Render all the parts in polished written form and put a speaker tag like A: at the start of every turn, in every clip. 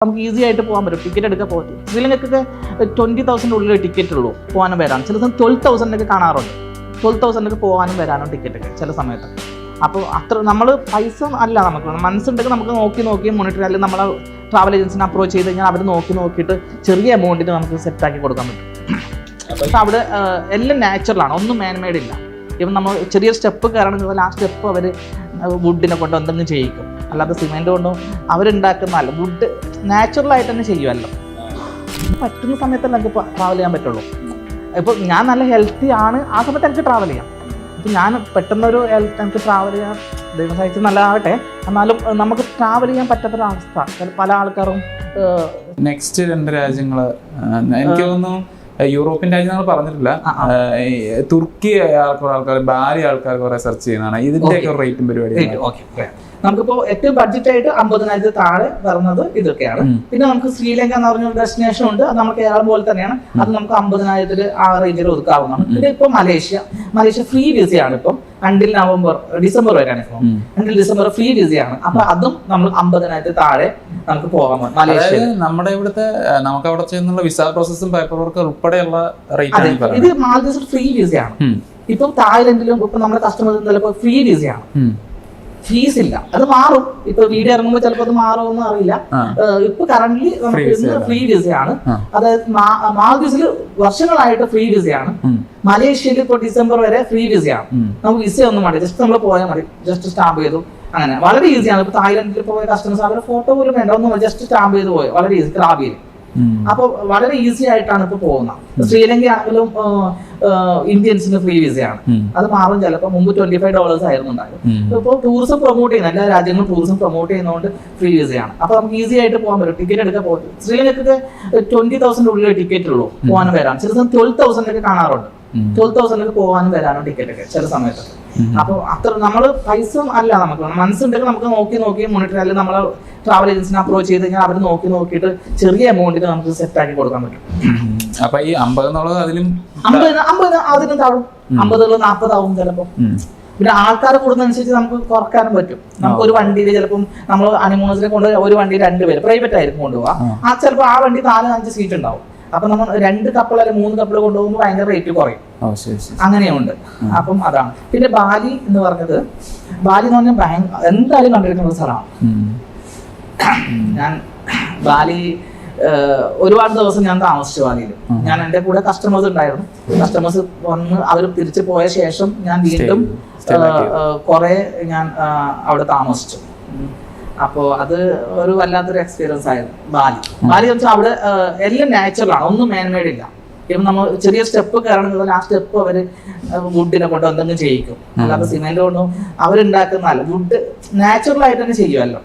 A: നമുക്ക് ഈസി ആയിട്ട് പോകാൻ പറ്റും. ടിക്കറ്റ് എടുക്കാൻ പോകും. ശ്രീലങ്കയ്ക്കൊക്കെ 20,000 ഉള്ളിൽ ടിക്കറ്റ് ഉള്ളൂ പോകാനും വരാനും. ചില സമയം 12,000 കാണാറുണ്ട്. 12,000 പോകാനും വരാനും ടിക്കറ്റൊക്കെ ചില സമയത്ത്. അപ്പോൾ അത്ര നമ്മൾ പൈസ അല്ല, നമുക്ക് മനസ്സുണ്ടെങ്കിൽ നമുക്ക് നോക്കി മോണിറ്റർ, അല്ലെങ്കിൽ നമ്മളെ ട്രാവൽ ഏജൻസിനെ അപ്രോച്ച് ചെയ്ത് കഴിഞ്ഞാൽ അവർ നോക്കിയിട്ട് ചെറിയ എമൗണ്ടിന് നമുക്ക് സെറ്റാക്കി കൊടുക്കാൻ പറ്റും. പക്ഷേ അവിടെ എല്ലാം നാച്ചുറലാണ്, ഒന്നും മാൻമെയ്ഡ് ഇല്ല. ഇപ്പം നമ്മൾ ചെറിയ സ്റ്റെപ്പ് കയറണമെങ്കിൽ ആ സ്റ്റെപ്പ് അവർ വുഡിനെ കൊണ്ട് എന്തെങ്കിലും ചെയ്യിക്കും, അല്ലാതെ സിമെൻറ്റ് കൊണ്ടും അവരുണ്ടാക്കുന്നതല്ല. വുഡ് നാച്ചുറലായിട്ട് തന്നെ ചെയ്യുമല്ലോ. പറ്റുന്ന സമയത്തല്ല എനിക്ക് ട്രാവൽ ചെയ്യാൻ പറ്റുള്ളൂ. ഇപ്പോൾ ഞാൻ നല്ല ഹെൽത്തി ആണ്, ആ സമയത്ത് എനിക്ക് ട്രാവൽ ചെയ്യാം. ഇപ്പം ഞാൻ പെട്ടെന്നൊരു എനിക്ക് ട്രാവൽ ചെയ്യാൻ ദൈവം സഹായിച്ച് നല്ലതാവട്ടെ, എന്നാലും നമുക്ക് ട്രാവൽ ചെയ്യാൻ പറ്റാത്തൊരവസ്ഥ പല ആൾക്കാരും.
B: നെക്സ്റ്റ് 2 രാജ്യങ്ങൾ എനിക്ക് തോന്നുന്നു യൂറോപ്യൻ രാജ്യങ്ങൾ പറഞ്ഞിട്ടില്ല. തുർക്കി കുറെ ആൾക്കാർ, ബാലി ആൾക്കാർ കുറെ സെർച്ച് ചെയ്യുന്നതാണ്. ഇതിന്റെയൊക്കെ റേറ്റും പരിപാടി.
A: നമുക്കിപ്പോൾ ഏറ്റവും ബഡ്ജറ്റായിട്ട് 50,000 താഴെ വരുന്നത് ഇതൊക്കെയാണ്. പിന്നെ നമുക്ക് ശ്രീലങ്ക എന്ന് പറഞ്ഞ ഡെസ്റ്റിനേഷൻ ഉണ്ട്, അത് നമ്മൾ കേരളം പോലെ തന്നെയാണ്. അത് നമുക്ക് 50,000 ആ റേഞ്ചിൽ ഒതുക്കാവുന്നതാണ്. പിന്നെ ഇപ്പോൾ മലേഷ്യ ഫ്രീ വിസയാണ്. ഇപ്പം അണ്ടിൽ ഡിസംബർ വരെയാണ്. ഇപ്പോൾ അണ്ടിൽ ഡിസംബർ ഫ്രീ വിസയാണ്. അപ്പൊ അതും നമ്മൾ 50,000 താഴെ നമുക്ക് പോകാൻ പറ്റും. മലേഷ്യ
B: നമ്മുടെ ഇവിടുത്തെ നമുക്ക് അവിടെ ചെയ്യുന്നുള്ള വിസ പ്രോസസ്സും പേപ്പർ വർക്ക് ഉൾപ്പെടെയുള്ള റേറ്റ്.
A: ഇത് മാൽദീവ്സിൽ ഫ്രീ വിസയാണ്. ഇപ്പം തായ്ലൻഡിലും ഇപ്പൊ നമ്മുടെ കസ്റ്റമേഴ്സ് ചിലപ്പോൾ ഫ്രീ വിസയാണ്, ഫീസ് ഇല്ല. അത് മാറും, ഇപ്പൊ വീഡിയോ ഇറങ്ങുമ്പോൾ ചിലപ്പോൾ അത് മാറുമെന്ന് അറിയില്ല. ഇപ്പൊ കറന്റ്ലി നമുക്ക് ഫ്രീ വിസയാണ്. അതായത് മാൽദീവ്സിൽ വർഷങ്ങളായിട്ട് ഫ്രീ വിസയാണ്. മലേഷ്യയിൽ ഇപ്പോൾ ഡിസംബർ വരെ ഫ്രീ വിസയാണ്. നമുക്ക് വിസ ഒന്നും മതി, ജസ്റ്റ് നമ്മൾ പോയാൽ മതി, ജസ്റ്റ് സ്റ്റാമ്പ് ചെയ്തു, അങ്ങനെ വളരെ ഈസിയാണ്. ഇപ്പൊ തായ്ലൻഡിൽ പോയ കസ്റ്റമേഴ്സ് അവരുടെ ഫോട്ടോ പോലും വേണ്ട, ഒന്നും ജസ്റ്റ് സ്റ്റാമ്പ് ചെയ്ത് പോയി, വളരെ ഈസി. ക്രാബിയിൽ അപ്പൊ വളരെ ഈസി ആയിട്ടാണ് ഇപ്പൊ പോകുന്നത്. ശ്രീലങ്ക ആണെങ്കിലും ഇന്ത്യൻസിന് ഫ്രീ വിസയാണ്. അത് മാറും, ചിലപ്പോൾ മുമ്പ് $25 ആയിരുന്നു ഉണ്ടായിരുന്നു. ഇപ്പോൾ ടൂറിസം പ്രൊമോട്ട് ചെയ്യുന്ന എല്ലാ രാജ്യങ്ങളും ടൂറിസം പ്രൊമോട്ട് ചെയ്യുന്നതുകൊണ്ട് ഫ്രീ വിസയാണ്. അപ്പൊ നമുക്ക് ഈസി ആയിട്ട് പോകാൻ പറ്റും. ടിക്കറ്റ് എടുക്കാൻ പോകും. ശ്രീലങ്കയ്ക്കൊക്കെ 20,000 ഉള്ളിൽ ടിക്കറ്റ് ഉള്ളൂ പോകാനും വരാനും. ചില സമയം 12,000 കാണാറുണ്ട്. 12,000 പോകാനും വരാനും ടിക്കറ്റൊക്കെ ചില സമയത്ത്. അപ്പൊ അത്ര നമ്മള് പൈസ അല്ല, നമുക്ക് മനസ്സുണ്ടെങ്കിൽ നമുക്ക് നോക്കി മോണിറ്റർ, അല്ലെങ്കിൽ നമ്മളെ ട്രാവൽ ഏജൻസിനെ അപ്രോച്ച് ചെയ്ത് കഴിഞ്ഞാൽ അവർ നോക്കിയിട്ട് ചെറിയ എമൗണ്ടിന് നമുക്ക് സെറ്റാക്കി കൊടുക്കാൻ പറ്റും.
B: അപ്പൊ ഈ 50 എന്നുള്ളത് അതിലും
A: 50 അതിനും താഴും. 50 40 ആവും ചിലപ്പോ. പിന്നെ ആൾക്കാർ കൂടുന്നതനുസരിച്ച് നമുക്ക് കുറക്കാനും പറ്റും. നമുക്ക് ഒരു വണ്ടിയിൽ ചിലപ്പം നമ്മൾ ഹണിമൂൺസിനെ കൊണ്ട് ഒരു വണ്ടി 2 പേര് പ്രൈവറ്റ് ആയിരിക്കും കൊണ്ടുപോകാം. ആ ചിലപ്പോൾ ആ വണ്ടി 4-5 സീറ്റ് ഉണ്ടാവും. അപ്പൊ നമ്മൾ 2 കപ്പിൾ അല്ലെങ്കിൽ 3 കപ്പിൾ കൊണ്ടുപോകുമ്പോൾ ഭയങ്കര റേറ്റ് കുറയും. അങ്ങനെയുണ്ട്. അപ്പം അതാണ്. പിന്നെ ബാലി എന്ന് പറഞ്ഞത്, ബാലി എന്ന് പറഞ്ഞാൽ എന്തായാലും കണ്ടിരിക്കുന്ന ഒരു സ്ഥലമാണ്. ഞാൻ ബാലി ഒരുപാട് ദിവസം ഞാൻ താമസിച്ചു ബാലിയിൽ. ഞാൻ എൻ്റെ കൂടെ കസ്റ്റമേഴ്സ് ഉണ്ടായിരുന്നു. കസ്റ്റമേഴ്സ് വന്ന് അവർ തിരിച്ചു പോയ ശേഷം ഞാൻ വീണ്ടും കുറെ ഞാൻ അവിടെ താമസിച്ചു. അപ്പോൾ അത് ഒരു വല്ലാത്തൊരു എക്സ്പീരിയൻസ് ആയിരുന്നു ബാലി വെച്ചാൽ അവിടെ എല്ലാം നാച്ചുറലാണ്, ഒന്നും മാൻമെയ്ഡ് ഇല്ല. ഇപ്പം നമ്മൾ ചെറിയ സ്റ്റെപ്പ് കയറണമെങ്കിൽ ആ സ്റ്റെപ്പ് അവർ വുഡിനെ കൊണ്ട് എന്തെങ്കിലും ചെയ്യിക്കും, അല്ലാതെ സിമെന്റ് കൊണ്ടും അവരുണ്ടാക്കുന്നതല്ല. വുഡ് നാച്ചുറൽ ആയിട്ട് തന്നെ ചെയ്യുമല്ലോ.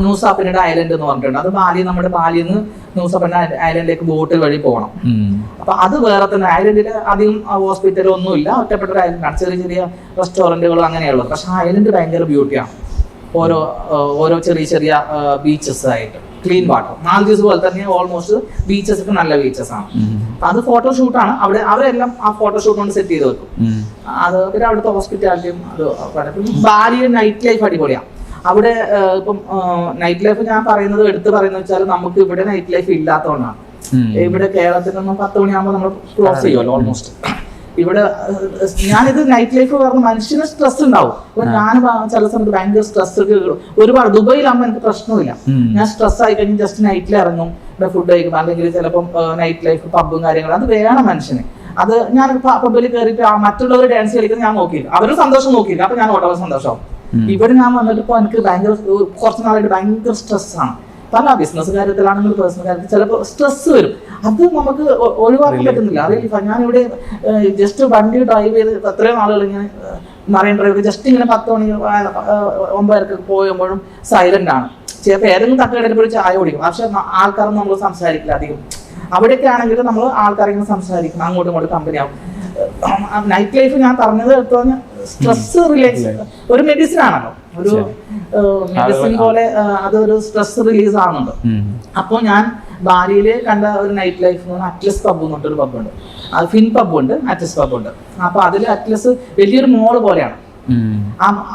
A: ന്യൂസാ പിന്നീട് ഐലൻഡ് എന്ന് പറഞ്ഞിട്ടുണ്ട്. അത് നമ്മുടെ ബാലിയിൽ നിന്ന് ന്യൂസാ പിന്നീട് ഐലൻഡിലേക്ക് ബോട്ട് വഴി പോകണം. അപ്പൊ അത് വേറെ തന്നെ. ഐലൻഡിൽ അധികം ഹോസ്പിറ്റലും ഒന്നുമില്ല, ഒറ്റപ്പെട്ട ഒരു ഐലൻഡാണ്. ചെറിയ റെസ്റ്റോറൻറ്റുകളും അങ്ങനെയുള്ളത്. പക്ഷെ ആ ഐലൻഡ് ഭയങ്കര ബ്യൂട്ടിയാണ്. ഓരോ ചെറിയ ബീച്ചസ് ആയിട്ട്, ക്ലീൻ വാട്ടർ. മാൽദീവ്സ് പോലെ തന്നെ ഓൾമോസ്റ്റ് ബീച്ചസ് ഒക്കെ നല്ല ബീച്ചസ് ആണ്. അത് ഫോട്ടോഷൂട്ടാണ്. അവരെല്ലാം ആ ഫോട്ടോഷൂട്ട് കൊണ്ട് സെറ്റ് ചെയ്ത് വെക്കും. അത് പിന്നെ അവിടുത്തെ ഹോസ്പിറ്റാലിറ്റിയും ബാലി നൈറ്റ് ലൈഫ് അടിപൊളിയാണ്. അവിടെ ഇപ്പം നൈറ്റ് ലൈഫ് ഞാൻ എടുത്ത് പറയുന്നത് വെച്ചാൽ നമുക്ക് ഇവിടെ നൈറ്റ് ലൈഫ് ഇല്ലാത്തതുകൊണ്ടാണ്. ഇവിടെ കേരളത്തിൽ നിന്നും 10 മണിയാകുമ്പോൾ നമ്മൾ ക്ലോസ് ചെയ്യുമല്ലോ ഓൾമോസ്റ്റ്. ഇവിടെ ഞാനിത് നൈറ്റ് ലൈഫ് പറഞ്ഞ മനുഷ്യന് സ്ട്രെസ് ഉണ്ടാവും. അപ്പൊ ഞാൻ ചില സമയത്ത് ഭയങ്കര സ്ട്രെസ് ഒരുപാട്. ദുബൈയിലാകുമ്പോൾ എനിക്ക് പ്രശ്നമില്ല. ഞാൻ സ്ട്രെസ് ആയി കഴിഞ്ഞ് ജസ്റ്റ് നൈറ്റിൽ ഇറങ്ങും, ഇവിടെ ഫുഡ് കഴിക്കും, അല്ലെങ്കിൽ ചിലപ്പം നൈറ്റ് ലൈഫ് പബ്ബും കാര്യങ്ങളും അത് വേണം മനുഷ്യന്. അത് ഞാൻ പബ്ബിൽ കയറിയിട്ട് മറ്റുള്ളവർ ഡാൻസ് കളിക്കുന്നത് ഞാൻ നോക്കിയില്ല, അവരും സന്തോഷം നോക്കിയില്ല. അപ്പൊ ഞാൻ ഓട്ടോവർ സന്തോഷമാവും. ഇവിടെ ഞാൻ വന്നിട്ട് ഇപ്പോൾ എനിക്ക് കുറച്ച് നാളായിട്ട് ഭയങ്കര സ്ട്രെസ്സാണ്. പല ബിസിനസ് കാര്യത്തിലാണെങ്കിൽ പേഴ്സണൽ കാര്യത്തിൽ ചിലപ്പോൾ സ്ട്രെസ് വരും. അത് നമുക്ക് ഒഴിവാക്കാൻ പറ്റുന്നില്ല. അറിയില്ല, ഞാനിവിടെ ജസ്റ്റ് വണ്ടി ഡ്രൈവ് ചെയ്ത് എത്രയോ നാളുകൾ ഇങ്ങനെ മറൈൻ ഡ്രൈവ് ജസ്റ്റ് ഇങ്ങനെ 10 മണി 9 പോകുമ്പോഴും സൈലന്റ് ആണ്. ചിലപ്പോൾ ഏതെങ്കിലും തട്ടുകടയിൽ ചായ കുടിക്കും, പക്ഷെ ആൾക്കാരൊന്നും നമ്മൾ സംസാരിക്കില്ല അധികം. അവിടെയൊക്കെ ആണെങ്കിൽ നമ്മൾ ആൾക്കാരിങ്ങനെ സംസാരിക്കും, അങ്ങോട്ടും ഇങ്ങോട്ടും കമ്പനി ആവും. നൈറ്റ് ലൈഫ് ഞാൻ പറഞ്ഞത് എടുത്തു പറഞ്ഞാൽ സ്ട്രെസ് റിലേക്സ് ഒരു മെഡിസിൻ ആണല്ലോ, ഒരു മെഡിസിൻ പോലെ അതൊരു സ്ട്രെസ് റിലീസ് ആവുന്നുണ്ട്. അപ്പോൾ ഞാൻ ബാലിയിൽ കണ്ട ഒരു നൈറ്റ് ലൈഫ് എന്ന് പറഞ്ഞാൽ അറ്റ്ലസ് പബ് എന്ന് പറഞ്ഞൊരു പബ്ബുണ്ട്. അത് ഫിൻ പബ്ബുണ്ട്, അറ്റ്ലസ് പബ്ബുണ്ട്. അപ്പോൾ അതിൽ അറ്റ്ലസ് വലിയൊരു മോള് പോലെയാണ്.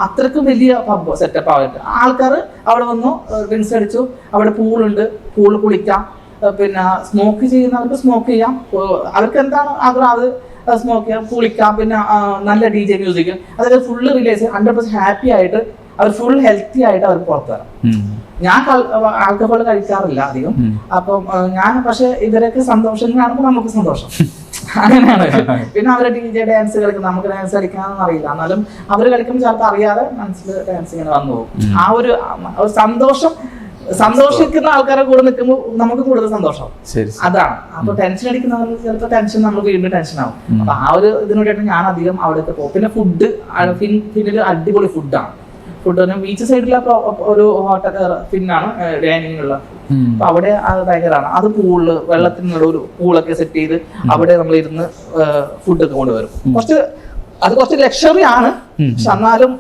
A: അത്രക്കും വലിയ പബ് സെറ്റപ്പ് ആയിട്ട് ആൾക്കാർ അവിടെ വന്നു ഡ്രിങ്ക്സ് അടിച്ചു. അവിടെ പൂളുണ്ട്, പൂള് കുളിക്കാം, പിന്നെ സ്മോക്ക് ചെയ്യുന്നവർക്ക് സ്മോക്ക് ചെയ്യാം, അവർക്ക് എന്താണ് ആഗ്രഹം അത് സ്മോക്ക് ചെയ്യാം, കുളിക്കാം. പിന്നെ നല്ല DJ മ്യൂസിക്, അതായത് ഫുള്ള് റിലേസ് 100% ഹാപ്പി ആയിട്ട് അവർ ഫുൾ ഹെൽത്തി ആയിട്ട് അവർ പുറത്തു വരാം. ഞാൻ ആൽക്കഹോൾ കഴിക്കാറില്ല അധികം. അപ്പം ഞാൻ പക്ഷെ ഇവരൊക്കെ സന്തോഷം കാണുമ്പോൾ നമുക്ക് സന്തോഷം അങ്ങനെയാണ്. പിന്നെ അവരെ DJ ഡാൻസ് കളിക്കും, നമുക്ക് ഡാൻസ് കളിക്കാനൊന്നും അറിയില്ല, എന്നാലും അവർ കളിക്കുമ്പോൾ ചിലപ്പോൾ അറിയാതെ മനസ്സിൽ ഡാൻസ് ഇങ്ങനെ വന്നു പോകും. ആ ഒരു സന്തോഷിക്കുന്ന ആൾക്കാരെ കൂടെ നിൽക്കുമ്പോൾ നമുക്ക് കൂടുതൽ സന്തോഷം അതാണ്. അപ്പൊ ടെൻഷൻ അടിക്കുന്നവർക്ക് ചിലപ്പോൾ ടെൻഷൻ നമുക്ക് വീണ്ടും ടെൻഷൻ ആവും. അപ്പൊ ആ ഒരു ഇതിനോട്ടായിട്ട് ഞാൻ അധികം അവിടേക്ക് പോകും. പിന്നെ ഫുഡ് ഫിന്നില് അടിപൊളി ഫുഡാണ്. ഫുഡ് ബീച്ച് സൈഡിലെ ഒരു ഹോട്ടൽ ഫിന്നാണ് ഡൈനിങ് ഉള്ള. അപ്പൊ അവിടെ അത് ഭയങ്കരമാണ്. അത് പൂള് വെള്ളത്തിനുള്ള ഒരു പൂളൊക്കെ സെറ്റ് ചെയ്ത് അവിടെ നമ്മൾ ഇരുന്ന് ഫുഡൊക്കെ കൊണ്ടുവരും. കുറച്ച് ലക്ഷറി ആണ്, പക്ഷെ എന്നാലും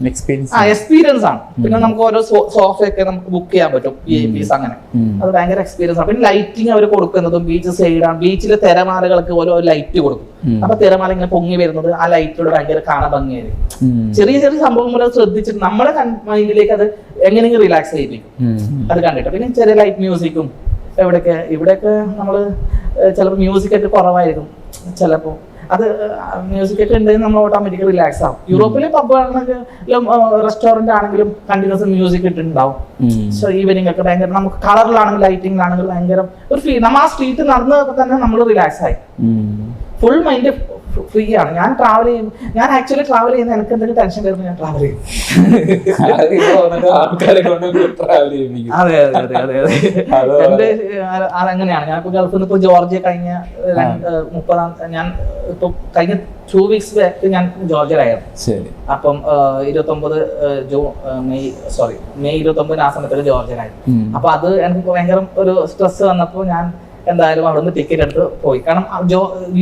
A: എക്സ്പീരിയൻസ് ആണ്. പിന്നെ നമുക്ക് ഓരോ സോഫയൊക്കെ നമുക്ക് ബുക്ക് ചെയ്യാൻ പറ്റും, VIPs അങ്ങനെ. അത് ഭയങ്കര എക്സ്പീരിയൻസ് ആണ്. പിന്നെ ലൈറ്റിംഗ് അവർ കൊടുക്കുന്നതും ബീച്ച് സൈഡാണ്. ബീച്ചിലെ തിരമാലകൾക്ക് ഓരോ ലൈറ്റ് കൊടുക്കും. അപ്പൊ തിരമാല ഇങ്ങനെ പൊങ്ങി വരുന്നത് ആ ലൈറ്റിലൂടെ ഭയങ്കര കാണാൻ ഭംഗിയായിരിക്കും. ചെറിയ ചെറിയ സംഭവങ്ങൾ ശ്രദ്ധിച്ചിട്ട് നമ്മുടെ മൈൻഡിലേക്ക് അത് എങ്ങനെയെങ്കിലും റിലാക്സ് ചെയ്യിപ്പിക്കും അത് കണ്ടിട്ട്. പിന്നെ ചെറിയ ലൈറ്റ് മ്യൂസിക്കും ഇവിടെയൊക്കെ നമ്മള് ചിലപ്പോൾ മ്യൂസിക് ഒക്കെ കുറവായിരിക്കും ചിലപ്പോൾ. അത് മ്യൂസിക് ഒക്കെ ഉണ്ടെങ്കിൽ നമ്മൾ ഓട്ടോമാറ്റിക്കലി റിലാക്സ് ആവും. യൂറോപ്പിലെ പബ് ആണെങ്കിലും റെസ്റ്റോറന്റ് ആണെങ്കിലും കണ്ടിന്യൂസ് മ്യൂസിക് ഇട്ടുണ്ടാവും. സോ ഈവനിങ് ഒക്കെ ഭയങ്കര നമുക്ക് കളറിലാണെങ്കിലും ലൈറ്റിംഗിലാണെങ്കിലും ഭയങ്കര ഒരു ഫീൽ. നമ്മൾ ആ സ്ട്രീറ്റ് നടന്നപ്പോൾ തന്നെ നമ്മൾ റിലാക്സ് ആയി, ഫുൾ മൈൻഡ് ഫ്രീ ആണ്. ഞാൻ ട്രാവൽ ചെയ്യും, ഞാൻ ആക്ച്വലി ട്രാവൽ ചെയ്യുന്ന എനിക്ക് എന്തെങ്കിലും ടെൻഷൻ വരുമ്പോൾ ഞാൻ ട്രാവൽ ചെയ്യും. അതെ അതെ അതെ അതെ എന്റെ അതെങ്ങനെയാണ്. ഞാനിപ്പോ ഗൾഫിൽ നിന്ന് ഇപ്പൊ ജോർജിയ കഴിഞ്ഞ 30 ഞാൻ ഇപ്പൊ കഴിഞ്ഞ 2 weeks ബാക്ക് ഞാൻ ജോർജിയയിലായിരുന്നു. അപ്പം 29 മെയ് 29 ആ സമയത്ത് ജോർജിയയിലായിരുന്നു. അപ്പൊ അത് എനിക്ക് ഭയങ്കര ഒരു സ്ട്രെസ് വന്നപ്പോൾ ഞാൻ എന്തായാലും അവിടുന്ന് ടിക്കറ്റ് എടുത്ത് പോയി. കാരണം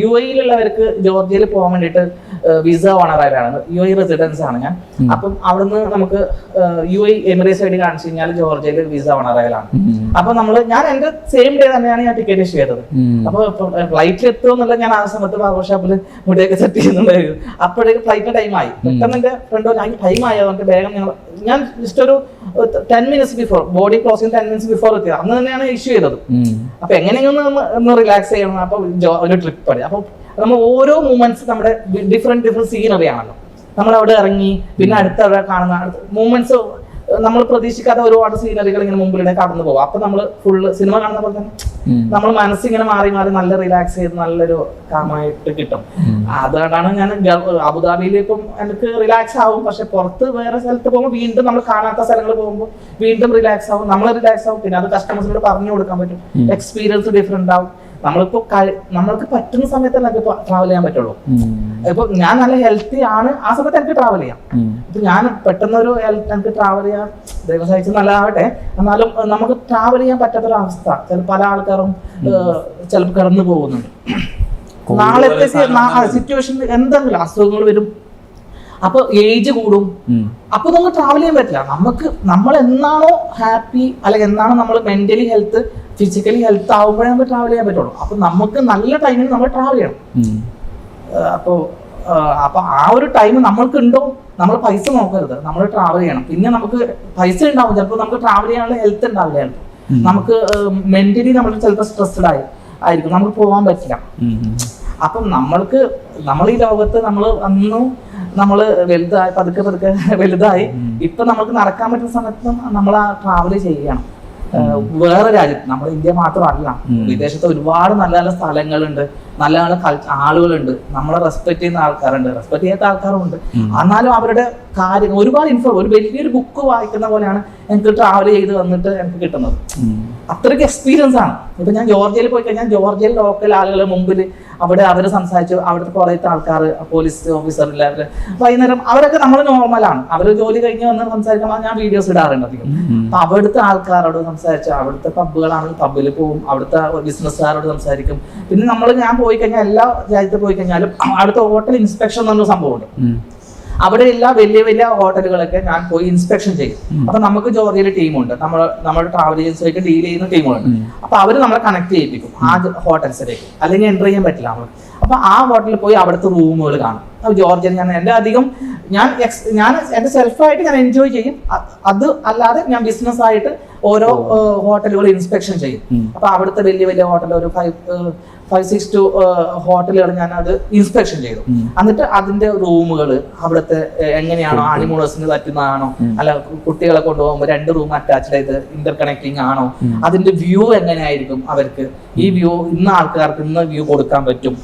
A: UAE-ലുള്ളവർക്ക് ജോർജിയയിൽ പോകാൻ വേണ്ടിയിട്ട് വിസ ഓണറായാണ്, UAE റെസിഡൻസ് ആണ് ഞാൻ. അപ്പം അവിടുന്ന് നമുക്ക് UAE എമിറേറ്റ്സ് ഐഡി കാണിച്ചു കഴിഞ്ഞാൽ ജോർജിയയിൽ വിസ ഓണറായാലാണ്. അപ്പൊ ഞാൻ എന്റെ സെയിം ഡേ തന്നെയാണ് ഞാൻ ടിക്കറ്റ് ഇഷ്യൂ ചെയ്തത്. അപ്പൊ ഫ്ലൈറ്റിൽ എത്തുമെന്നുള്ള ഞാൻ ആ സമയത്ത് ബാർബർ ഷോപ്പിൽ മുടിയൊക്കെ സെറ്റ് ചെയ്യുന്നുണ്ടായിരുന്നു. അപ്പോഴേക്ക് ഫ്ലൈറ്റിന് ടൈമായി. പെട്ടെന്ന് എന്റെ ഫ്രണ്ട് ടൈം ആയതുകൊണ്ട് വേഗം ഞാൻ ജസ്റ്റ് ഒരു 10 minutes before body closing 10 minutes before എത്തിയത്. അന്ന് തന്നെയാണ് ഇഷ്യൂ ചെയ്തത്. അപ്പൊ എങ്ങനെയെങ്കിലും ഒന്ന് റിലാക്സ് ചെയ്യണം. അപ്പൊ ഒരു ട്രിപ്പ് അടി. അപ്പൊ നമ്മൾ ഓരോ മൂമെന്റ്സ് നമ്മുടെ ഡിഫറെന്റ് സീനറി ആണല്ലോ. നമ്മൾ അവിടെ ഇറങ്ങി പിന്നെ അടുത്ത കാണുന്ന മൂമെന്റ്സ് നമ്മൾ പ്രതീക്ഷിക്കാത്ത ഒരുപാട് സീനറികൾ ഇങ്ങനെ മുമ്പിലൂടെ കടന്നു പോകും. അപ്പൊ നമ്മൾ ഫുള്ള് സിനിമ കാണുന്ന പോലെ തന്നെ നമ്മൾ മനസ്സിങ്ങനെ മാറി മാറി നല്ല റിലാക്സ് ചെയ്ത് നല്ലൊരു കാമായിട്ട് കിട്ടും. അതുകൊണ്ടാണ് ഞാൻ അബുദാബിയിൽ ഇപ്പം എനിക്ക് റിലാക്സ് ആവും. പക്ഷെ പുറത്ത് വേറെ സ്ഥലത്ത് പോകുമ്പോൾ വീണ്ടും നമ്മൾ കാണാത്ത സ്ഥലങ്ങൾ പോകുമ്പോൾ വീണ്ടും റിലാക്സ് ആവും, നമ്മൾ റിലാക്സ് ആവും. പിന്നെ അത് കസ്റ്റമേഴ്സിനോട് പറഞ്ഞു കൊടുക്കാൻ പറ്റും. എക്സ്പീരിയൻസ് ഡിഫറെന്റ് ആവും. നമ്മൾക്ക് പറ്റുന്ന സമയത്തല്ല ട്രാവൽ ചെയ്യാൻ പറ്റുള്ളൂ. ഇപ്പൊ ഞാൻ നല്ല ഹെൽത്തി ആണ്, ആ സമയത്ത് എനിക്ക് ട്രാവൽ ചെയ്യാം. ഇപ്പൊ ഞാൻ പെട്ടെന്നൊരു എനിക്ക് ട്രാവൽ ചെയ്യാൻ ദൈവം സഹിച്ച് നല്ലതാവട്ടെ, എന്നാലും നമുക്ക് ട്രാവൽ ചെയ്യാൻ പറ്റാത്തൊരവസ്ഥ പല ആൾക്കാരും ചിലപ്പോൾ കടന്നു പോകുന്നുണ്ട്. നാളത്തെ സിറ്റുവേഷൻ എന്തെങ്കിലും അസുഖങ്ങൾ വരും, അപ്പൊ ഏജ് കൂടും, അപ്പൊ നമുക്ക് ട്രാവൽ ചെയ്യാൻ പറ്റില്ല. നമ്മൾ എന്നാണോ ഹാപ്പി അല്ലെങ്കിൽ എന്നാണോ നമ്മൾ മെന്റലി ഹെൽത്ത് ഫിസിക്കലി ഹെൽത്ത് ആവുമ്പോഴേ നമുക്ക് ട്രാവൽ ചെയ്യാൻ പറ്റുള്ളൂ. അപ്പൊ നമുക്ക് നല്ല ടൈമിൽ നമ്മൾ ട്രാവൽ ചെയ്യണം. അപ്പൊ ആ ഒരു ടൈം നമ്മൾക്കുണ്ടോ, നമ്മൾ പൈസ നോക്കരുത്, നമ്മൾ ട്രാവൽ ചെയ്യണം. പിന്നെ നമുക്ക് പൈസ ഉണ്ടാവും, ചിലപ്പോൾ നമുക്ക് ട്രാവൽ ചെയ്യാനുള്ള ഹെൽത്ത് ഉണ്ടാവില്ല, നമുക്ക് മെന്റലി നമ്മൾ ചിലപ്പോൾ സ്ട്രെസ്ഡ് ആയിരിക്കും, നമുക്ക് പോകാൻ പറ്റില്ല. അപ്പം നമ്മൾ ഈ ലോകത്ത് നമ്മൾ വലുതായി പതുക്കെ വലുതായി ഇപ്പൊ നമുക്ക് നടക്കാൻ പറ്റുന്ന സമയത്ത് നമ്മൾ ആ ട്രാവൽ ചെയ്യണം. വേറെ രാജ്യത്ത്, നമ്മുടെ ഇന്ത്യ മാത്രമല്ല, വിദേശത്ത് ഒരുപാട് നല്ല നല്ല സ്ഥലങ്ങളുണ്ട്, നല്ല നല്ല ആളുകളുണ്ട്, നമ്മളെ റെസ്പെക്ട് ചെയ്യുന്ന ആൾക്കാരുണ്ട്, റെസ്പെക്ട് ചെയ്യാത്ത ആൾക്കാരുണ്ട്. എന്നാലും അവരുടെ കാര്യങ്ങൾ ഒരുപാട് ഒരു വലിയൊരു ബുക്ക് വായിക്കുന്ന പോലെയാണ് എനിക്ക് ട്രാവൽ ചെയ്ത് വന്നിട്ട് എനിക്ക് കിട്ടുന്നത്. അത്രയ്ക്ക് എക്സ്പീരിയൻസ് ആണ്. ഇപ്പൊ ഞാൻ ജോർജിയയിൽ പോയി കഴിഞ്ഞാൽ ജോർജിയയിൽ ലോക്കൽ ആളുകൾ മുമ്പിൽ അവിടെ അവര് സംസാരിച്ചു, അവിടുത്തെ കുറെ ആൾക്കാർ പോലീസ് ഓഫീസറില്ല, അവര് വൈകുന്നേരം അവരൊക്കെ നമ്മൾ നോർമലാണ്, അവര് ജോലി കഴിഞ്ഞ് വന്ന് സംസാരിക്കുമ്പോൾ ഞാൻ വീഡിയോസ് ഇടാറുണ്ട് അധികം. അപ്പൊ അവിടുത്തെ ആൾക്കാരോട് സംസാരിച്ചു, അവിടുത്തെ പബ്ബുകളാണെങ്കിൽ പബ്ബിൽ പോകും, അവിടുത്തെ ബിസിനസ്സുകാരോട് സംസാരിക്കും. പിന്നെ ഞാൻ പോയി കഴിഞ്ഞാൽ എല്ലാ രാജ്യത്ത് പോയി കഴിഞ്ഞാലും അടുത്ത ഹോട്ടൽ ഇൻസ്പെക്ഷൻ എന്ന് പറഞ്ഞ സംഭവമുണ്ട്. അവിടെ എല്ലാ വലിയ വലിയ ഹോട്ടലുകളൊക്കെ ഞാൻ പോയി ഇൻസ്പെക്ഷൻ ചെയ്യും. അപ്പൊ നമുക്ക് ജോർജിയയിലെ ടീമുണ്ട്, നമ്മുടെ ട്രാവൽ ഏജൻസിയായിട്ട് ഡീൽ ചെയ്യുന്ന ടീമുണ്ട്. അപ്പൊ അവര് നമ്മളെ കണക്ട് ചെയ്യിപ്പിക്കും ആ ഹോട്ടൽസിലേക്ക്, അല്ലെങ്കിൽ എൻ്റർ ചെയ്യാൻ പറ്റില്ല നമ്മൾ. അപ്പൊ ആ ഹോട്ടലിൽ പോയി അവിടുത്തെ റൂമുകൾ കാണും. ജോർജിയൻ ഞാൻ എന്റെ സെൽഫായിട്ട് ഞാൻ എൻജോയ് ചെയ്യും. അത് അല്ലാതെ ഞാൻ ബിസിനസ് ആയിട്ട് ഓരോ ഹോട്ടലുകൾ ഇൻസ്പെക്ഷൻ ചെയ്യും. അപ്പൊ അവിടുത്തെ വലിയ വലിയ ഹോട്ടൽ ഒരു 5-6 ഹോട്ടലുകൾ ഞാൻ അത് ഇൻസ്പെക്ഷൻ ചെയ്തു. എന്നിട്ട് അതിന്റെ റൂമുകൾ അവിടുത്തെ എങ്ങനെയാണോ ഹണിമൂണേഴ്സിന് പറ്റുന്നതാണോ, അല്ല കുട്ടികളെ കൊണ്ടുപോകുമ്പോൾ 2 റൂം അറ്റാച്ച്ഡ് ചെയ്ത് ഇന്റർ കണക്റ്റിംഗ് ആണോ, അതിന്റെ വ്യൂ എങ്ങനെയായിരിക്കും, അവർക്ക് ഈ വ്യൂ ഇന്ന ആൾക്കാർക്ക് ഇന്ന വ്യൂ കൊടുക്കാൻ പറ്റും,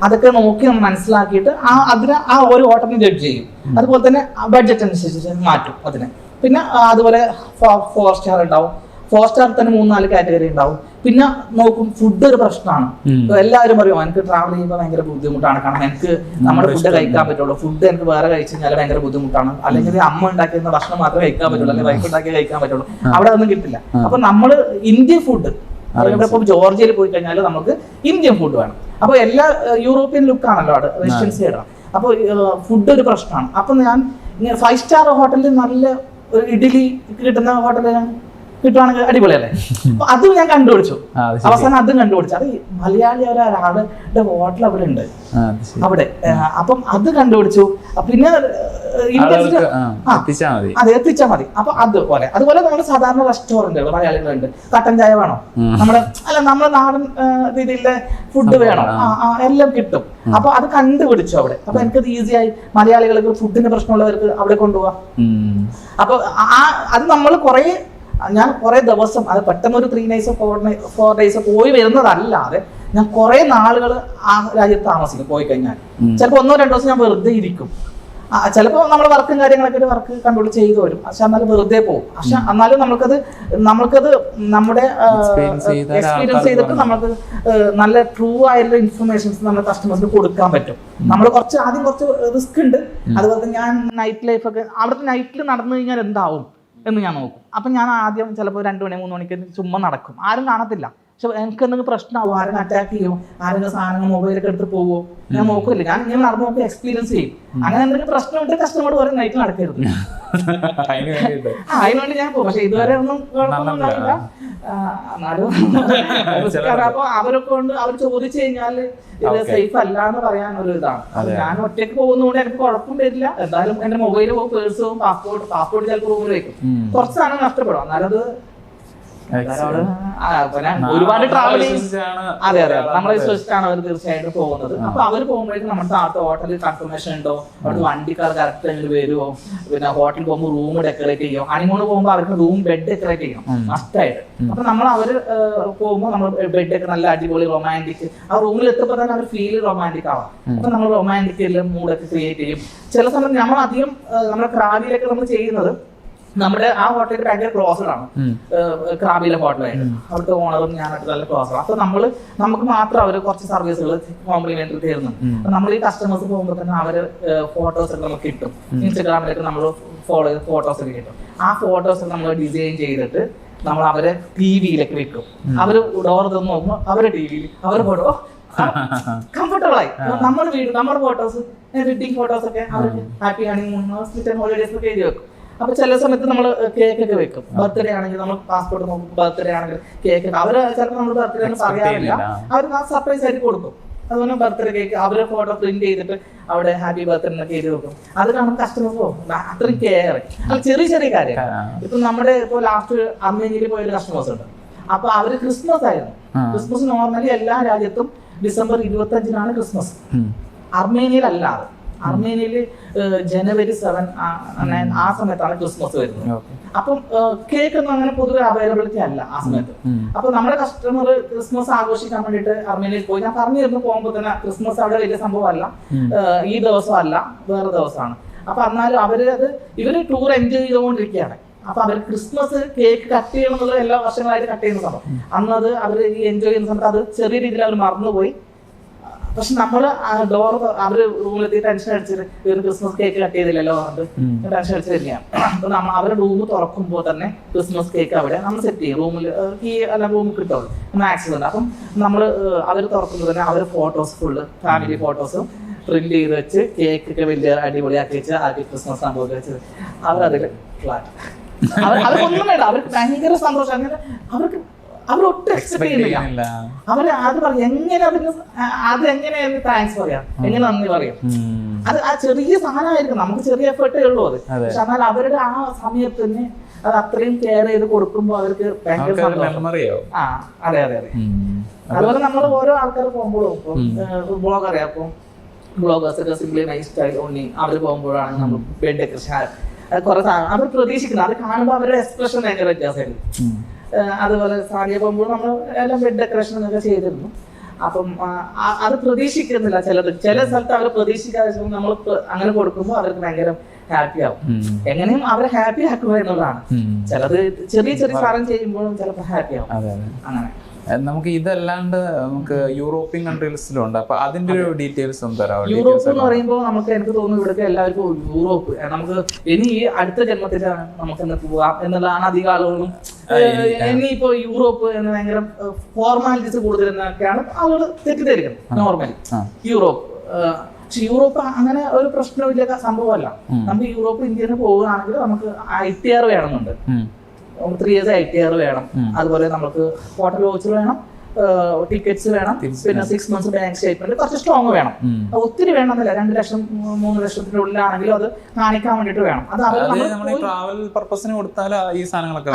A: അതൊക്കെ നോക്കി നമ്മൾ മനസ്സിലാക്കിയിട്ട് അതിനെ ആ ഒരു ഹോട്ടലിന് ജഡ്ജ് ചെയ്യും. അതുപോലെ തന്നെ ബഡ്ജറ്റ് അനുസരിച്ച് മാറ്റും അതിനെ. പിന്നെ അതുപോലെ 4 സ്റ്റാർ ഉണ്ടാവും. 4 സ്റ്റാർ തന്നെ 3-4 കാറ്റഗറി ഉണ്ടാവും. പിന്നെ നോക്കും ഫുഡ് ഒരു പ്രശ്നമാണ്. എല്ലാവരും പറയും എനിക്ക് ട്രാവൽ ചെയ്യുമ്പോൾ ഭയങ്കര ബുദ്ധിമുട്ടാണ്, കാരണം എനിക്ക് നമ്മുടെ ഫുഡ് കഴിക്കാൻ പറ്റുള്ളൂ, ഫുഡ് എനിക്ക് വേറെ കഴിച്ചു കഴിഞ്ഞാൽ ഭയങ്കര ബുദ്ധിമുട്ടാണ്, അല്ലെങ്കിൽ അമ്മ ഉണ്ടാക്കുന്ന ഭക്ഷണം മാത്രമേ കഴിക്കാൻ പറ്റുള്ളൂ, അല്ലെങ്കിൽ വൈഫ് ഉണ്ടാക്കി കഴിക്കാൻ പറ്റുള്ളൂ, അവിടെ അതൊന്നും കിട്ടില്ല. അപ്പൊ നമ്മള് ഇന്ത്യൻ ഫുഡ്, ഇപ്പൊ ജോർജിയയിൽ പോയി കഴിഞ്ഞാൽ നമുക്ക് ഇന്ത്യൻ ഫുഡ് വേണം. അപ്പൊ എല്ലാ യൂറോപ്യൻ ലുക്ക് ആണല്ലോ അവിടെ, വെസ്റ്റേൺ സൈഡാണ്. അപ്പൊ ഫുഡ് ഒരു പ്രശ്നമാണ്. അപ്പൊ ഞാൻ 5 സ്റ്റാർ ഹോട്ടലിൽ നല്ല ഒരു ഇഡ്ഡലി കിട്ടുന്ന ഹോട്ടലിൽ കിട്ടുവാണെങ്കിൽ അടിപൊളിയല്ലേ. അപ്പൊ അതും ഞാൻ കണ്ടുപിടിച്ചു. അവസാനം അതും കണ്ടുപിടിച്ചു. അത് മലയാളി ഒരാളുടെ ഹോട്ടൽ അവിടെ ഉണ്ട് അവിടെ. അപ്പം അത് കണ്ടുപിടിച്ചു. പിന്നെ അതെ, എത്തിച്ചാൽ മതി. അപ്പൊ അതുപോലെ നമ്മുടെ സാധാരണ റെസ്റ്റോറന്റുകൾ മലയാളികളുണ്ട്. കട്ടൻ ചായ വേണോ, നമ്മുടെ നാടൻ രീതിയിലെ ഫുഡ് വേണോ, എല്ലാം കിട്ടും. അപ്പൊ അത് കണ്ടുപിടിച്ചു അവിടെ. അപ്പൊ എനിക്കത് ഈസിയായി മലയാളികൾക്ക് ഫുഡിന് പ്രശ്നമുള്ളവർക്ക് അവിടെ കൊണ്ടുപോവാം. അപ്പൊ അത് നമ്മൾ ഞാൻ കുറെ ദിവസം, അത് പെട്ടെന്ന് ഒരു 3 ഡേയ്സോ 4 ഡേയ്സോ പോയി വരുന്നതല്ലാതെ ഞാൻ കുറെ നാളുകൾ ആ രാജ്യത്ത് താമസിക്കും. പോയി കഴിഞ്ഞാൽ ചിലപ്പോൾ 1-2 ദിവസം ഞാൻ വെറുതെ ഇരിക്കും. ചിലപ്പോൾ നമ്മൾ വർക്കും കാര്യങ്ങളൊക്കെ വർക്ക് കൺട്രോൾ ചെയ്തു വരും. പക്ഷെ എന്നാലും വെറുതെ പോകും. പക്ഷെ എന്നാലും നമ്മൾക്കത് നമ്മുടെ എക്സ്പീരിയൻസ് ചെയ്തിട്ട് നമുക്ക് നല്ല ട്രൂ ആയിട്ടുള്ള ഇൻഫർമേഷൻസ് നമ്മുടെ കസ്റ്റമേഴ്സിന് കൊടുക്കാൻ പറ്റും. നമ്മൾ ആദ്യം കുറച്ച് റിസ്ക് ഉണ്ട്. അതുപോലെ ഞാൻ നൈറ്റ് ലൈഫ് ഒക്കെ അവിടുത്തെ നൈറ്റിൽ നടന്നു കഴിഞ്ഞാൽ എന്താവും എന്ന് ഞാൻ നോക്കും. അപ്പൊ ഞാൻ ആദ്യം ചിലപ്പോൾ 2 മണി 3 മണിക്ക് ചുമ്മാ നടക്കും, ആരും കാണത്തില്ല. പക്ഷെ എനിക്ക് എന്തെങ്കിലും പ്രശ്നമാവും, ആരും അറ്റാക്ക് ചെയ്യും, ആരെങ്കിലും സാധനങ്ങൾ മൊബൈലൊക്കെ എടുത്ത് പോവോ, ഞാൻ നോക്കില്ല. ഞാൻ ഇങ്ങനെ നടന്നു നോക്കി എക്സ്പീരിയൻസ് ചെയ്യും. അങ്ങനെ എന്തെങ്കിലും പ്രശ്നമുണ്ട് കസ്റ്റമർ പറയും നൈറ്റിൽ നടക്കരുത്, അതിനുവേണ്ടി ഞാൻ പോകും. പക്ഷെ ഇതുവരെ ഒന്നും കുഴപ്പമൊന്നുമില്ല. അപ്പൊ അവരൊക്കെ കൊണ്ട് അവർ ചോദിച്ചു കഴിഞ്ഞാല് ഇത് സേഫ് അല്ല എന്ന് പറയാൻ ഒരു ഇതാണ്. ഞാൻ ഒറ്റയ്ക്ക് പോകുന്നതുകൊണ്ട് എനിക്ക് കുഴപ്പം വരില്ല. എന്തായാലും എന്റെ മൊബൈല് പോകും, പേഴ്സ് പോകും, പാസ്പോർട്ട് ചിലപ്പോൾ റൂമിൽ വെക്കും. കുറച്ച് സാധനം നഷ്ടപ്പെടും. എന്നാലും അത് ഒരുപാട് ട്രാവൽ അതെ നമ്മളെ വിശ്വസിച്ചാണ് അവർ തീർച്ചയായിട്ടും പോകുന്നത്. അപ്പൊ അവർ പോകുമ്പോഴേക്കും നമ്മുടെ അടുത്ത ഹോട്ടലിൽ കൺഫർമേഷൻ ഉണ്ടോ, അവിടുത്തെ വണ്ടിക്കാർ കറക്റ്റ് ടൈമിൽ വരുമോ, പിന്നെ ഹോട്ടലിൽ പോകുമ്പോൾ റൂം ഡെക്കറേറ്റ് ചെയ്യും. ഹണിമൂൺ പോകുമ്പോൾ അവർക്ക് റൂം ബെഡ് ഡെക്കറേറ്റ് ചെയ്യും മസ്റ്റായിട്ട്. അപ്പൊ അവര് പോകുമ്പോൾ നമ്മൾ ബെഡ് ഒക്കെ നല്ല അടിപൊളി റൊമാൻറ്റിക്, ആ റൂമിൽ എത്തുമ്പോൾ തന്നെ അവർ ഫീൽ റൊമാൻറ്റിക് ആവാം. അപ്പൊ നമ്മൾ റൊമാൻറ്റിക് മൂഡൊക്കെ ക്രിയേറ്റ് ചെയ്യും. ചില സമയത്ത് നമ്മൾ അധികം നമ്മുടെ ക്രാബിയിലൊക്കെ നമ്മൾ ചെയ്യുന്നത്, നമ്മുടെ ആ ഹോട്ടലിൽ ഭയങ്കര ക്ലോസ്ഡ് ആണ്, ക്രാബിയിലെ ഹോട്ടലായിട്ട്. അവിടുത്തെ ഓണറും ഞാനായിട്ട് നല്ല ക്ലോസ്ഡ്. അപ്പൊ നമുക്ക് മാത്രം അവർ കുറച്ച് സർവീസുകൾ കോംപ്ലിമെന്ററി തരുന്നുണ്ട്. നമ്മൾ ഈ കസ്റ്റമേഴ്സ് പോകുമ്പോൾ തന്നെ അവര് ഫോട്ടോസ് ഒക്കെ നമുക്ക് കിട്ടും. ഇൻസ്റ്റാഗ്രാമിലൊക്കെ നമ്മൾ ഫോളോ ചെയ്ത് ഫോട്ടോസ് ഒക്കെ കിട്ടും. ആ ഫോട്ടോസ് നമ്മൾ ഡിസൈൻ ചെയ്തിട്ട് നമ്മൾ അവരെ ടിവിയിലേക്ക് വെക്കും. അവര് ഡോർ തുറന്ന് നോക്കുമ്പോൾ അവരെ ടിവിയിൽ അവര് ഫോട്ടോ കംഫർട്ടബിൾ ആയി. നമ്മുടെ ഫോട്ടോസ്, വെഡിങ് ഫോട്ടോസ് ഒക്കെ അവർക്ക് ഹാപ്പി ഹണിമൂൺ, ഹോളിഡേസ് ഒക്കെ എഴുതി വെക്കും. അപ്പൊ ചില സമയത്ത് നമ്മൾ കേക്ക് ഒക്കെ വെക്കും. ബർത്ത്ഡേ ആണെങ്കിൽ നമ്മൾ പാസ്പോർട്ട് നോക്കും, ബർത്ത്ഡേ ആണെങ്കിൽ കേക്ക് അവര് ചിലപ്പോൾ നമ്മൾ ബർത്ത്ഡേ എന്ന് പറയാറില്ല, അവർ സർപ്രൈസ് ആയിട്ട് കൊടുക്കും. അതുപോലെ ബർത്ത്ഡേ കേക്ക് അവര് ഫോട്ടോ പ്രിന്റ് ചെയ്തിട്ട് അവിടെ ഹാപ്പി ബർത്ത്ഡേ എന്നൊക്കെ എഴുതി വെക്കും. അത് കാണുമ്പോൾ കസ്റ്റമർ പോകും, അത്രയും കെയർ. അത് ചെറിയ ചെറിയ കാര്യം. ഇപ്പൊ നമ്മുടെ ഇപ്പോൾ ലാസ്റ്റ് അർമേനിയയിൽ പോയൊരു കസ്റ്റമേഴ്സ് ഉണ്ട്. അപ്പൊ അവര് ക്രിസ്മസ് ആയിരുന്നു. ക്രിസ്മസ് നോർമലി എല്ലാ രാജ്യത്തും December 25 ക്രിസ്മസ്. അർമേനിയയിൽ അല്ലാതെ, അർമേനിയയിൽ January 7 ആ സമയത്താണ് ക്രിസ്മസ് വരുന്നത്. അപ്പം കേക്ക് ഒന്നും അങ്ങനെ പൊതുവെ അവൈലബിലിറ്റി അല്ല ആ സമയത്ത്. അപ്പൊ നമ്മുടെ കസ്റ്റമർ ക്രിസ്മസ് ആഘോഷിക്കാൻ വേണ്ടിയിട്ട് അർമേനിയയിൽ പോയി. ഞാൻ പറഞ്ഞിരുന്നു പോകുമ്പോൾ തന്നെ ക്രിസ്മസ് അവിടെ വലിയ സംഭവമല്ല, ഈ ദിവസമല്ല, വേറെ ദിവസമാണ്. അപ്പൊ എന്നാലും ഇവര് ടൂർ എൻജോയ് ചെയ്തുകൊണ്ടിരിക്കുകയാണ്. അപ്പൊ അവർ ക്രിസ്മസ് കേക്ക് കട്ട് ചെയ്യണം എന്നുള്ളത് എല്ലാ വർഷങ്ങളായിട്ട് കട്ട് ചെയ്യുന്ന സംഭവം. അന്നത് അവർ എൻജോയ് ചെയ്യുന്ന സമയത്ത് അത് ചെറിയ രീതിയിൽ അവർ മറന്നുപോയി. പക്ഷെ നമ്മള് ഡോർ അവര് റൂമിലെത്തി ടെൻഷൻ അടിച്ചിട്ട് ഒരു ക്രിസ്മസ് കേക്ക് കട്ട് ചെയ്തില്ലല്ലോ പറഞ്ഞിട്ട് ടെൻഷൻ അടിച്ച് തരികയാണ്. അപ്പൊ അവരുടെ റൂം തുറക്കുമ്പോൾ തന്നെ ക്രിസ്മസ് കേക്ക് അവിടെ നമ്മൾ സെറ്റ് ചെയ്യും. റൂമിൽ ഈ റൂമിൽ കിട്ടുള്ളൂ, ആക്സിഡന്റ്. അപ്പം അവർ തുറക്കുമ്പോൾ തന്നെ അവർ ഫോട്ടോസ് ഫുള്ള് ഫാമിലി ഫോട്ടോസും പ്രിന്റ് ചെയ്ത് വെച്ച് കേക്കൊക്കെ വലിയ അടിപൊളിയാക്കി വെച്ച് ഹാപ്പി ക്രിസ്മസ് സംഭവം വെച്ചത് അവരതിൽ ഫ്ലാറ്റ്. അവർക്കൊന്നും വേണ്ട, അവർക്ക് ഭയങ്കര സന്തോഷം. അങ്ങനെ അവരൊട്ടും എക്സ്പെക്ട് ചെയ്യുന്നില്ല. അവര് അത് പറയും എങ്ങനെ അത് എങ്ങനെയായിരുന്നു താങ്ക്സ് പറയാം, എങ്ങനെ നന്ദി പറയും. അത് ആ ചെറിയ സാധനമായിരിക്കും, നമുക്ക് ചെറിയ എഫേർട്ടേ ഉള്ളൂ അത്. പക്ഷെ എന്നാൽ അവരുടെ ആ സമയത്തിന് അത് അത്രയും കെയർ ചെയ്ത് കൊടുക്കുമ്പോ അവർക്ക് ഭയങ്കര സന്തോഷം. ആ അതെ അതെ അതെ. അതുപോലെ നമ്മൾ ഓരോ ആൾക്കാർ പോകുമ്പോഴും ഇപ്പം ബ്ലോഗ് അറിയാം, അപ്പം ബ്ലോഗേഴ്സൊക്കെ സിംപ്ലി നൈസ് സ്റ്റൈൽ ഓൺലി അവർ പോകുമ്പോഴാണ് നമ്മൾ ബെഡ് ഡെക്കറേഷൻ കുറെ സാധനം അവർ പ്രതീക്ഷിക്കുന്നത്, അത് കാണുമ്പോൾ അവരുടെ എക്സ്പ്രഷൻ ഭയങ്കര വ്യത്യാസമായിരുന്നു. അതുപോലെ സാരിയെ പോകുമ്പോൾ നമ്മൾ എല്ലാം ബെഡ് ഡെക്കറേഷൻ ഒക്കെ ചെയ്തിരുന്നു. അപ്പം അത് പ്രതീക്ഷിക്കുന്നില്ല ചില സ്ഥലത്ത് അവർ പ്രതീക്ഷിക്കാതെ നമ്മൾ അങ്ങനെ കൊടുക്കുമ്പോൾ അവർക്ക് ഭയങ്കര ഹാപ്പി ആവും. എങ്ങനെയും അവരെ ഹാപ്പി ആക്കുക എന്നുള്ളതാണ്. ചിലത് ചെറിയ ചെറിയ സാധനം ചെയ്യുമ്പോഴും ചിലപ്പോൾ ഹാപ്പി ആവും. അങ്ങനെ
B: നമുക്ക് ഇതല്ലാണ്ട് നമുക്ക് യൂറോപ്യൻ കൺട്രീസിലുണ്ട്, അപ്പൊ അതിന്റെ ഒരു ഡീറ്റെയിൽസ് ഒന്ന് തരാം.
A: യൂറോപ്പ് എന്ന് പറയുമ്പോൾ നമുക്ക് എനിക്ക് തോന്നുന്നു ഇവിടുത്തെ എല്ലാവർക്കും യൂറോപ്പ് നമുക്ക് ഇനി ഈ അടുത്ത ജന്മത്തിലാണ് നമുക്ക് പോവാം എന്നുള്ളതാണ് അധികം ആളുകളും. ഇനിയിപ്പോ യൂറോപ്പ് എന്ന് ഭയങ്കര ഫോർമാലിറ്റീസ് കൂടുതലെന്നൊക്കെയാണ് ആളുകൾ തെറ്റിദ്ധരിക്കുന്നത് നോർമലി യൂറോപ്പ്. പക്ഷെ യൂറോപ്പ് അങ്ങനെ ഒരു പ്രശ്നമില്ല, സംഭവമല്ല. നമുക്ക് യൂറോപ്പ് ഇന്ത്യയിൽ പോവുകയാണെങ്കിൽ നമുക്ക് ITR വേണമെന്നുണ്ട്, 3 years ITR വേണം. അതുപോലെ നമുക്ക് ഹോട്ടൽ വൗച്ചർ വേണം, ടിക്കറ്റ്സ് വേണം, പിന്നെ 6 months ബാങ്ക് സ്റ്റേറ്റ്മെന്റ് കുറച്ച് സ്ട്രോങ് വേണം. ഒത്തിരി വേണമെന്നില്ല, 2 ലക്ഷം 3 ലക്ഷത്തിന്റെ ഉള്ളിലാണെങ്കിലും അത് കാണിക്കാൻ വേണ്ടിട്ട് വേണം. അത്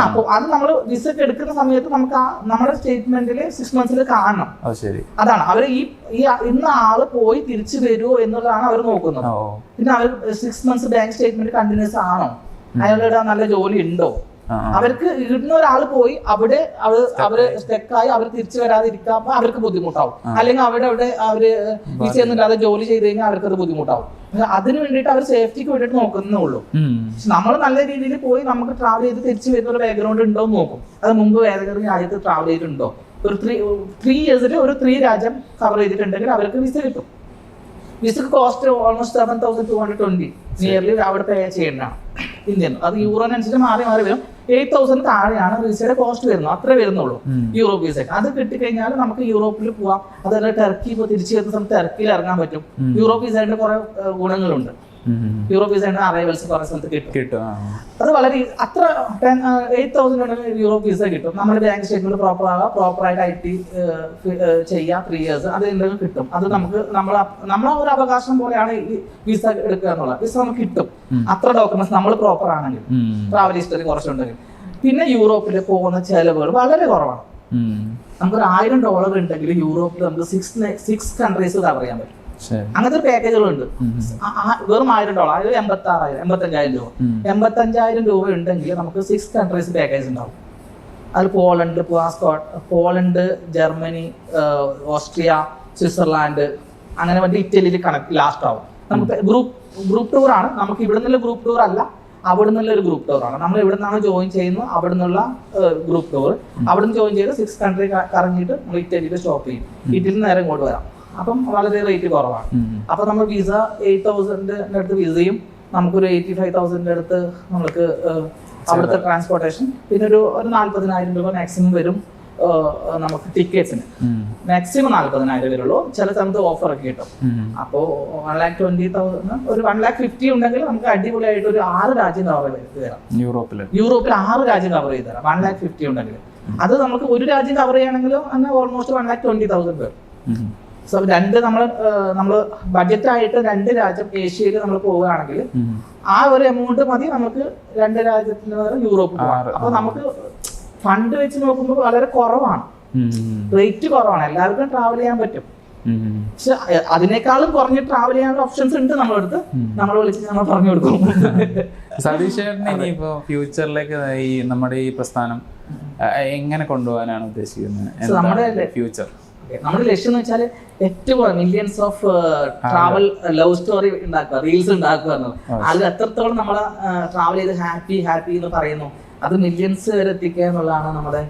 A: അപ്പൊ അത് നമ്മൾ വിസ എടുക്കുന്ന സമയത്ത് നമുക്ക് നമ്മുടെ സ്റ്റേറ്റ്മെന്റിൽ 6 months കാണണം. അതാണ് അവര് ഈ ഇന്ന ആള് പോയി തിരിച്ചു വരുമോ എന്നുള്ളതാണ് അവർ നോക്കുന്നത്. പിന്നെ അവർ 6 months ബാങ്ക് സ്റ്റേറ്റ്മെന്റ് കണ്ടിന്യൂസ് ആണോ, അയാളുടെ നല്ല ജോലി ഉണ്ടോ. അവർക്ക് ഇടുന്ന ഒരാൾ പോയി അവിടെ അവര് സ്റ്റെക്കായി അവർ തിരിച്ചു വരാതിരിക്കാൻ അവർക്ക് ബുദ്ധിമുട്ടാവും. അല്ലെങ്കിൽ അവിടെ അവര് വിസയൊന്നുമില്ലാതെ ജോലി ചെയ്ത് കഴിഞ്ഞാൽ അവർക്ക് അത് ബുദ്ധിമുട്ടാവും. അതിന് വേണ്ടിയിട്ട് അവർ സേഫ്റ്റിക്ക് വേണ്ടിയിട്ട് നോക്കുന്നേ ഉള്ളൂ. നമ്മൾ നല്ല രീതിയിൽ പോയി നമുക്ക് ട്രാവൽ ചെയ്ത് തിരിച്ചു വരുന്ന ഒരു ബാക്ക്ഗ്രൗണ്ട് ഉണ്ടോ എന്ന് നോക്കും. അത് മുമ്പ് ഏതെങ്കിലും രാജ്യത്ത് ട്രാവൽ ചെയ്തിട്ടുണ്ടോ, ഒരു 3 years ഒരു 3 രാജ്യം കവർ ചെയ്തിട്ടുണ്ടെങ്കിൽ അവർക്ക് വിസ കിട്ടും. വിസക്ക് കോസ്റ്റ് ഓൾമോസ്റ്റ് 7,220 നിയർലി അവിടെ പേ ചെയ്യേണ്ടതാണ് ഇന്ത്യൻ. അത് യൂറോനനുസരിച്ച് മാറി വരും. 8,000 താഴെയാണ് വിസയുടെ കോസ്റ്റ് വരുന്നത്, അത്രേ വരുന്നുള്ളൂ യൂറോപ്പ് വിസയ്ക്ക്. അത് കിട്ടിക്കഴിഞ്ഞാൽ നമുക്ക് യൂറോപ്പിൽ പോവാം. അതുപോലെ ടർക്കി ഇപ്പോൾ തിരിച്ചു വരുന്ന സമയത്ത് ടർക്കിയിൽ ഇറങ്ങാൻ പറ്റും. യൂറോപ്പ് വിസയുടെ കുറെ ഗുണങ്ങളുണ്ട്. യൂറോപ്പ് വിസയുടെ അറൈവൽസ് കുറെ സ്ഥലത്ത് കിട്ടും. അത് വളരെ അത്ര 8,000 യൂറോപ്പ് വിസ കിട്ടും. നമ്മുടെ ബാങ്ക് സ്റ്റേറ്റ്മെന്റ് പ്രോപ്പർ ആവുക, പ്രോപ്പറായിട്ട് IT ചെയ്യാം, 3 years അത് എന്തെങ്കിലും കിട്ടും. അത് നമുക്ക് നമ്മളെ ഒരു അവകാശം പോലെയാണ് ഈ വിസ എടുക്കുക എന്നുള്ളത്. വിസ നമുക്ക് കിട്ടും അത്ര ഡോക്യുമെന്റ്സ് നമ്മൾ പ്രോപ്പർ ആണെങ്കിൽ, ട്രാവൽ ഹിസ്റ്ററി കുറച്ചുണ്ടെങ്കിൽ. പിന്നെ യൂറോപ്പിൽ പോകുന്ന ചെലവുകൾ വളരെ കുറവാണ്. നമുക്കൊരു $1,000 ഉണ്ടെങ്കിൽ യൂറോപ്പിൽ നമുക്ക് 6 countries കവർ ചെയ്യാൻ പറ്റും. അങ്ങനത്തെ പാക്കേജുകളുണ്ട്. വെറും $1,000, അതായത് 85,000 രൂപ. 85,000 രൂപ ഉണ്ടെങ്കിൽ നമുക്ക് 6 countries പാക്കേജ് ഉണ്ടാവും. അതിൽ പോളണ്ട്, ജർമ്മനി, ഓസ്ട്രിയ, സ്വിറ്റ്സർലാൻഡ്, അങ്ങനെ വേണ്ടി ഇറ്റലിയിൽ ലാസ്റ്റ് ആവും. നമുക്ക് ഗ്രൂപ്പ് ടൂർ ആണ്. നമുക്ക് ഇവിടെ നിന്നുള്ള ഗ്രൂപ്പ് ടൂർ അല്ല, അവിടെ നിന്നുള്ള ഒരു ഗ്രൂപ്പ് ടൂർ ആണ്. നമ്മൾ ഇവിടെ നിന്നാണ് ജോയിൻ ചെയ്യുന്നത്, അവിടെ നിന്നുള്ള ഗ്രൂപ്പ് ടൂർ. അവിടെ നിന്ന് ജോയിൻ ചെയ്ത് 6 country കറങ്ങിയിട്ട് നമ്മൾ ഇറ്റലിയിൽ സ്റ്റോപ്പ് ചെയ്യും. ഇറ്റലിയിൽ നേരെ ഇങ്ങോട്ട് വരാം. അപ്പം വളരെ റേറ്റ് കുറവാണ്. അപ്പൊ നമ്മൾ വിസ 8,000 അടുത്ത് വിസയും നമുക്കൊരു 85,000 അടുത്ത് നമുക്ക് അവിടുത്തെ ട്രാൻസ്പോർട്ടേഷൻ, പിന്നെ ഒരു 40,000 രൂപ മാക്സിമം വരും നമുക്ക് ടിക്കറ്റ്സിന്. മാക്സിമം 40,000 വരുള്ളൂ. ചില സമയത്ത് ഓഫർ ഒക്കെ കിട്ടും. അപ്പോ 1,20,000 ഒരു 1,50,000 ഉണ്ടെങ്കിൽ നമുക്ക് അടിപൊളിയായിട്ട് ഒരു 6 രാജ്യം കവർ ചെയ്ത് തരാം. യൂറോപ്പിൽ 6 രാജ്യം കവർ ചെയ്ത് തരാം 1,50,000 ഉണ്ടെങ്കിൽ. അത് നമുക്ക് ഒരു രാജ്യം കവർ ചെയ്യണമെങ്കിലും അങ്ങനെ ഓൾമോസ്റ്റ് 1,20,000 വരും. സോ നമ്മള് ബഡ്ജറ്റായിട്ട് 2 രാജ്യം ഏഷ്യയിൽ നമ്മൾ പോവുകയാണെങ്കിൽ ആ ഒരു എമൗണ്ട് മതി നമുക്ക് 2 രാജ്യത്തിന് യൂറോപ്പ് പോകാം. അപ്പൊ നമുക്ക് ഫണ്ട് വെച്ച് നോക്കുമ്പോൾ വളരെ കുറവാണ്, റേറ്റ് കുറവാണ്. എല്ലാവർക്കും ട്രാവൽ ചെയ്യാൻ പറ്റും. പക്ഷെ അതിനേക്കാളും കുറഞ്ഞ് ട്രാവൽ ചെയ്യാനുള്ള ഓപ്ഷൻസ് ഉണ്ട് നമ്മുടെ അടുത്ത്. നമ്മൾ വിളിച്ച് നമ്മൾ പറഞ്ഞു കൊടുക്കും.
B: സതീഷ് ചേട്ടൻ ഇനിയിപ്പോ ഫ്യൂച്ചറിലേക്ക് ഈ നമ്മുടെ ഈ പ്രസ്ഥാനം എങ്ങനെ കൊണ്ടുപോകാനാണ് ഉദ്ദേശിക്കുന്നത്?
A: നമ്മുടെ
B: ഫ്യൂച്ചർ
A: നമ്മുടെ ലക്ഷ്യം എന്ന് വെച്ചാൽ ഏറ്റവും millions of travel love story ഉണ്ടാക്കുക, റീൽസ് ഉണ്ടാക്കുക എന്നുള്ളത്. അത് എത്രത്തോളം നമ്മളെ ട്രാവൽ ചെയ്ത് ഹാപ്പി എന്ന് പറയുന്നു, അത് മില്യൺസ് വരെ എത്തിക്കുക എന്നുള്ളതാണ് നമ്മുടെ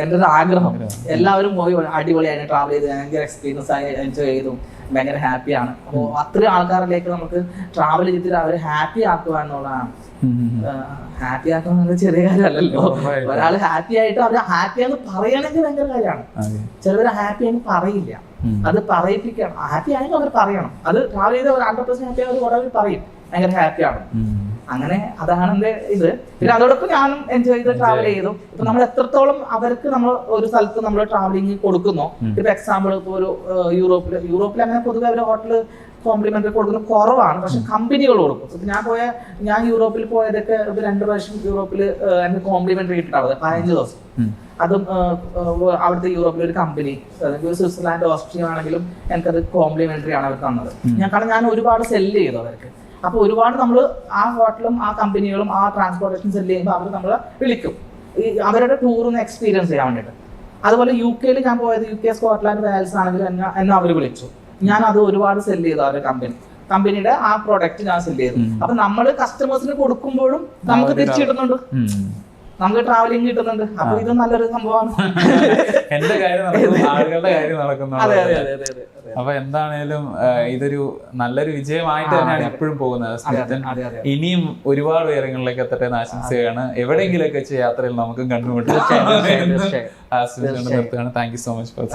A: എൻ്റെ ഒരു ആഗ്രഹം. എല്ലാവരും പോയി അടിപൊളിയായിട്ട് ട്രാവൽ ചെയ്ത് ഭയങ്കര എക്സ്പീരിയൻസ് ആയി എൻജോയ് ചെയ്തു ഭയങ്കര ഹാപ്പിയാണ്. അപ്പോൾ അത്രയും ആൾക്കാരിലേക്ക് നമുക്ക് ട്രാവൽ ചെയ്തിട്ട് അവരെ ഹാപ്പി ആക്കുക എന്നുള്ളതാണ്. ഹാപ്പി ആക്കുന്നത് ചെറിയ കാര്യമല്ലല്ലോ. ഒരാൾ ഹാപ്പി ആയിട്ട് അവർ ഹാപ്പിയാന്ന് പറയണമെങ്കിൽ ഭയങ്കര കാര്യമാണ്. ചിലവർ ഹാപ്പിയാന്ന് പറയില്ല, അത് പറയിപ്പിക്കണം. ഹാപ്പി ആണെങ്കിൽ അവർ പറയണം. അത് ട്രാവൽ ചെയ്ത് 100% ഹാപ്പി അവർ പറയും ഭയങ്കര ഹാപ്പിയാണ്. അങ്ങനെ അതാണ് എന്റെ ഇത്. പിന്നെ അതോടൊപ്പം ഞാനും എൻജോയ് ചെയ്ത് ട്രാവൽ ചെയ്തു. ഇപ്പൊ നമ്മൾ എത്രത്തോളം അവർക്ക് നമ്മൾ ഒരു സ്ഥലത്ത് നമ്മൾ ട്രാവലിംഗ് കൊടുക്കുന്നോ, ഇപ്പൊ എക്സാമ്പിൾ ഇപ്പൊ ഒരു യൂറോപ്പിൽ അങ്ങനെ പൊതുവെ ഒരു ഹോട്ടല് കോംപ്ലിമെന്ററി കൊടുക്കുന്നത് കുറവാണ്, പക്ഷെ കമ്പനികൾ കൊടുക്കും. ഇപ്പൊ ഞാൻ യൂറോപ്പിൽ പോയതൊക്കെ 2 പ്രാവശ്യം യൂറോപ്പിൽ എനിക്ക് കോംപ്ലിമെന്ററി കിട്ടാവുന്നത് 15 ദിവസം. അതും അവിടുത്തെ യൂറോപ്പിലെ ഒരു കമ്പനി, സ്വിറ്റ്സർലാൻഡ് ഓസ്ട്രിയ ആണെങ്കിലും എനിക്കത് കോംപ്ലിമെന്ററി ആണ് അവർ തന്നത്. കാരണം ഞാൻ ഒരുപാട് സെല്ല് ചെയ്തു അവർക്ക്. അപ്പൊ ഒരുപാട് നമ്മൾ ആ ഹോട്ടലും ആ കമ്പനികളും ആ ട്രാൻസ്പോർട്ടേഷൻ സെല്ല് ചെയ്യുമ്പോൾ അവർ നമ്മളെ വിളിക്കും അവരുടെ ടൂറൊന്ന് എക്സ്പീരിയൻസ് ചെയ്യാൻ വേണ്ടിയിട്ട്. അതുപോലെ UK ഞാൻ പോയത് UK സ്കോട്ട്ലാൻഡ് വെയിൽസ് ആണെങ്കിലും എന്നെ അവർ വിളിച്ചു. ഞാൻ അത് ഒരുപാട് സെല്ല് ചെയ്തു അവരുടെ കമ്പനിയുടെ ആ പ്രോഡക്റ്റ് ഞാൻ സെല്ല് ചെയ്തു. അപ്പൊ നമ്മൾ കസ്റ്റമേഴ്സിന് കൊടുക്കുമ്പോഴും നമുക്ക് തിരിച്ചു കിട്ടുന്നുണ്ട്, നമുക്ക് ട്രാവലിംഗ് കിട്ടുന്നുണ്ട്. അപ്പൊ ഇത് നല്ലൊരു സംഭവമാണ്.
B: എന്റെ കാര്യം നടക്കുന്നു, ആളുകളുടെ കാര്യം നടക്കുന്നു. അപ്പൊ എന്താണേലും ഇതൊരു നല്ലൊരു വിജയമായിട്ട് തന്നെയാണ് ഇപ്പോഴും പോകുന്നത് സ്മിത്തൻ. ഇനിയും ഒരുപാട് ഉയരങ്ങളിലേക്ക് എത്തട്ടെ എന്ന് ആശംസയാണ്. എവിടെയെങ്കിലൊക്കെ വെച്ച് യാത്രയിൽ നമുക്കും കണ്ടുമുട്ടാം. നിർത്തുകയാണ്. Thank you so much for